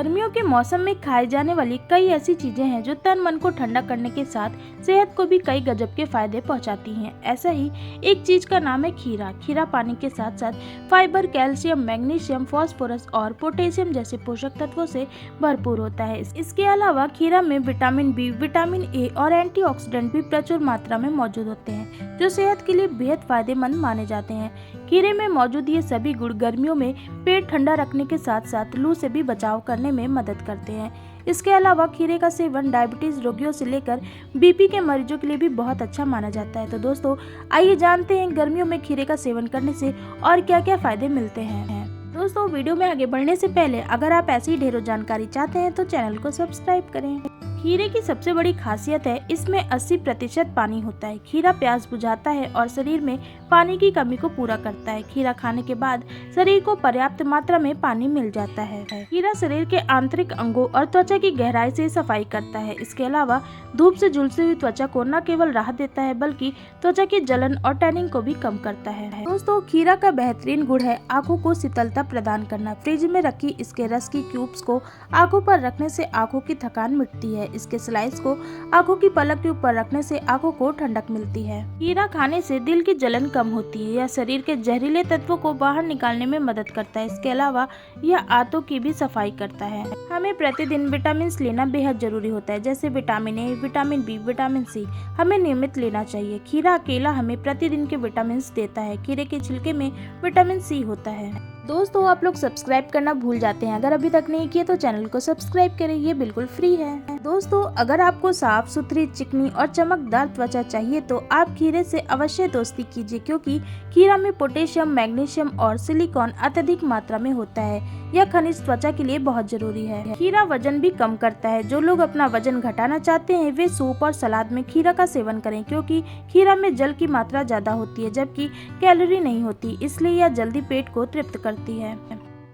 गर्मियों के मौसम में खाए जाने वाली कई ऐसी चीजें हैं जो तन मन को ठंडा करने के साथ सेहत को भी कई गजब के फायदे पहुंचाती हैं। ऐसा ही एक चीज का नाम है खीरा। खीरा पानी के साथ साथ फाइबर, कैल्शियम, मैग्नीशियम, फास्फोरस और पोटेशियम जैसे पोषक तत्वों से भरपूर होता है। इसके अलावा खीरा में विटामिन बी, विटामिन ए और एंटीऑक्सीडेंट भी प्रचुर मात्रा में मौजूद होते हैं जो सेहत के लिए बेहद फायदेमंद माने जाते हैं। खीरे में मौजूद ये सभी गुण गर्मियों में पेट ठंडा रखने के साथ साथ लू से भी बचाव करने में मदद करते हैं। इसके अलावा खीरे का सेवन डायबिटीज रोगियों से लेकर बीपी के मरीजों के लिए भी बहुत अच्छा माना जाता है। तो दोस्तों, आइए जानते हैं गर्मियों में खीरे का सेवन करने से और क्या क्या फायदे मिलते हैं। दोस्तों, वीडियो में आगे बढ़ने से पहले अगर आप ऐसी ढेरों जानकारी चाहते हैं तो चैनल को सब्सक्राइब करें। खीरे की सबसे बड़ी खासियत है इसमें 80% पानी होता है। खीरा प्यास बुझाता है और शरीर में पानी की कमी को पूरा करता है। खीरा खाने के बाद शरीर को पर्याप्त मात्रा में पानी मिल जाता है। खीरा शरीर के आंतरिक अंगों और त्वचा की गहराई से सफाई करता है। इसके अलावा धूप से झुलसी हुई त्वचा को न केवल राहत देता है बल्कि त्वचा की जलन और टैनिंग को भी कम करता है। दोस्तों, खीरा का बेहतरीन गुण है आँखों को शीतलता प्रदान करना। फ्रिज में रखी इसके रस की क्यूब्स को आँखों पर रखने से आँखों की थकान मिटती है। इसके स्लाइस को आंखों की पलक के ऊपर रखने से आंखों को ठंडक मिलती है। खीरा खाने से दिल की जलन कम होती है। यह शरीर के जहरीले तत्वों को बाहर निकालने में मदद करता है। इसके अलावा यह आंतों की भी सफाई करता है। हमें प्रतिदिन विटामिन लेना बेहद जरूरी होता है, जैसे vitamin A, vitamin B, vitamin C हमें नियमित लेना चाहिए। खीरा अकेला हमें प्रतिदिन के विटामिन देता है। खीरे के छिलके में विटामिन सी होता है। दोस्तों, आप लोग सब्सक्राइब करना भूल जाते हैं। अगर अभी तक नहीं किया तो चैनल को सब्सक्राइब करें, ये बिल्कुल फ्री है। दोस्तों, अगर आपको साफ सुथरी, चिकनी और चमकदार त्वचा चाहिए तो आप खीरे से अवश्य दोस्ती कीजिए, क्योंकि खीरा में पोटेशियम, मैग्नीशियम और सिलिकॉन अत्यधिक मात्रा में होता है। यह खनिज त्वचा के लिए बहुत जरूरी है। खीरा वजन भी कम करता है। जो लोग अपना वजन घटाना चाहते हैं वे सूप और सलाद में खीरा का सेवन करें, क्योंकि खीरा में जल की मात्रा ज्यादा होती है जबकि कैलोरी नहीं होती, इसलिए यह जल्दी पेट को तृप्त करती है।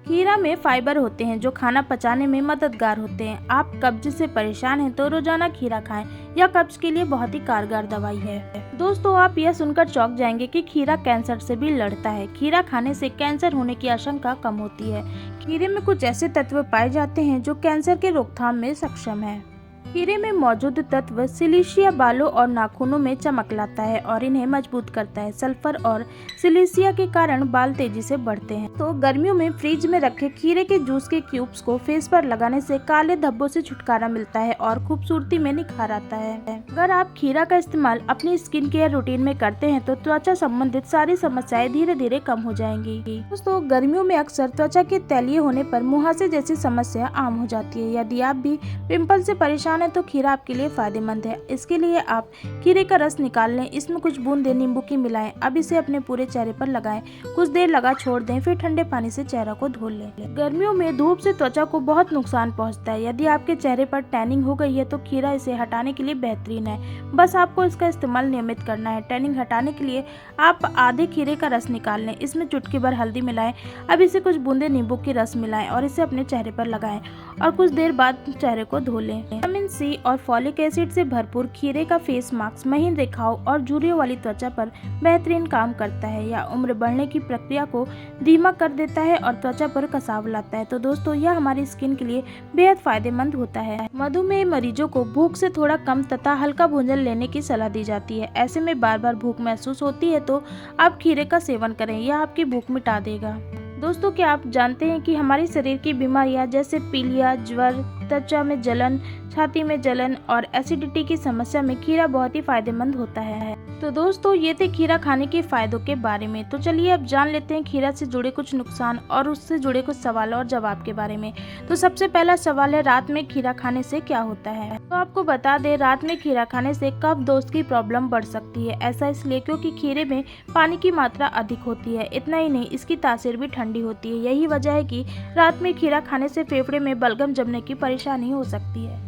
खीरा में फाइबर होते हैं जो खाना पचाने में मददगार होते हैं। आप कब्ज से परेशान हैं तो रोजाना खीरा खाएं। यह कब्ज के लिए बहुत ही कारगर दवाई है। दोस्तों, आप यह सुनकर चौंक जाएंगे कि खीरा कैंसर से भी लड़ता है। खीरा खाने से कैंसर होने की आशंका कम होती है। खीरे में कुछ ऐसे तत्व पाए जाते हैं जो कैंसर के रोकथाम में सक्षम है। खीरे में मौजूद तत्व सिलिशिया बालों और नाखूनों में चमक लाता है और इन्हें मजबूत करता है। सल्फर और सिलिशिया के कारण बाल तेजी से बढ़ते हैं। तो गर्मियों में फ्रिज में रखे खीरे के जूस के क्यूब्स को फेस पर लगाने से काले धब्बों से छुटकारा मिलता है और खूबसूरती में निखार आता है। अगर आप खीरा का इस्तेमाल अपनी स्किन केयर रूटीन में करते हैं तो त्वचा संबंधित सारी समस्याएं धीरे धीरे कम हो जाएंगी। दोस्तों, गर्मियों में अक्सर त्वचा के तैलीय होने पर मुहासे जैसी समस्या आम हो जाती है। यदि आप भी पिंपल से परेशान तो खीरा आपके लिए फायदेमंद है। इसके लिए आप खीरे का रस निकाल लें, इसमें कुछ बूंदें नींबू की मिलाएं। अब इसे अपने पूरे चेहरे पर लगाएं, कुछ देर लगा छोड़ दें, फिर ठंडे पानी से चेहरा को धो लें। गर्मियों में धूप से त्वचा को बहुत नुकसान पहुंचता है। यदि आपके चेहरे पर टैनिंग हो गई है तो खीरा इसे हटाने के लिए बेहतरीन है। बस आपको इसका इस्तेमाल नियमित करना है। टैनिंग हटाने के लिए आप आधे खीरे का रस निकाल लें, इसमें चुटकी भर हल्दी मिलाएं। अब इसे कुछ बूंदे नींबू की रस मिलाएं और इसे अपने चेहरे पर लगाएं और कुछ देर बाद चेहरे को धो लें। विटामिन सी और फॉलिक एसिड से भरपूर खीरे का फेस मास्क महीन रेखाओं और झुर्रियों वाली त्वचा पर बेहतरीन काम करता है। यह उम्र बढ़ने की प्रक्रिया को धीमा कर देता है और त्वचा पर कसाव लाता है। तो दोस्तों, यह हमारी स्किन के लिए बेहद फायदेमंद होता है। मधुमेह मरीजों को भूख से थोड़ा कम तथा हल्का भोजन लेने की सलाह दी जाती है। ऐसे में बार बार भूख महसूस होती है तो आप खीरे का सेवन करें, यह आपकी भूख मिटा देगा। दोस्तों, क्या आप जानते हैं कि हमारे शरीर की बीमारियां जैसे पीलिया, ज्वर, त्वचा में जलन, छाती में जलन और एसिडिटी की समस्या में खीरा बहुत ही फायदेमंद होता है। तो दोस्तों, ये थे खीरा खाने के फायदों के बारे में। तो चलिए अब जान लेते हैं खीरा से जुड़े कुछ नुकसान और उससे जुड़े कुछ सवाल और जवाब के बारे में। तो सबसे पहला सवाल है, रात में खीरा खाने से क्या होता है। तो आपको बता दें, रात में खीरा खाने से कफ दोष की प्रॉब्लम बढ़ सकती है। ऐसा इसलिए क्योंकि खीरे में पानी की मात्रा अधिक होती है। इतना ही नहीं, इसकी तासीर भी ठंडी होती है। यही वजह है कि रात में खीरा खाने से फेफड़े में बलगम जमने की परेशानी हो सकती है।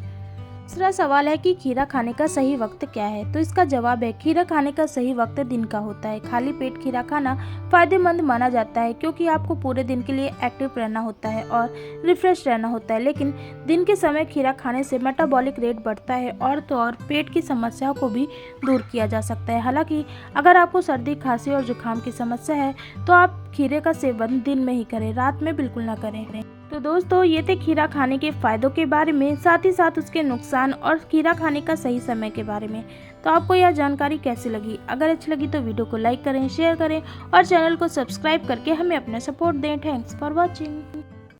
दूसरा सवाल है कि खीरा खाने का सही वक्त क्या है। तो इसका जवाब है, खीरा खाने का सही वक्त दिन का होता है। खाली पेट खीरा खाना फायदेमंद माना जाता है क्योंकि आपको पूरे दिन के लिए एक्टिव रहना होता है और रिफ्रेश रहना होता है। लेकिन दिन के समय खीरा खाने से मेटाबॉलिक रेट बढ़ता है और पेट की समस्याओं को भी दूर किया जा सकता है। हालांकि अगर आपको सर्दी, खांसी और जुकाम की समस्या है तो आप खीरे का सेवन दिन में ही करें, रात में बिल्कुल ना करें। तो दोस्तों ये थे खीरा खाने के फ़ायदों के बारे में, साथ ही साथ उसके नुकसान और खीरा खाने का सही समय के बारे में। तो आपको यह जानकारी कैसी लगी? अगर अच्छी लगी तो वीडियो को लाइक करें, शेयर करें और चैनल को सब्सक्राइब करके हमें अपना सपोर्ट दें। Thanks for watching.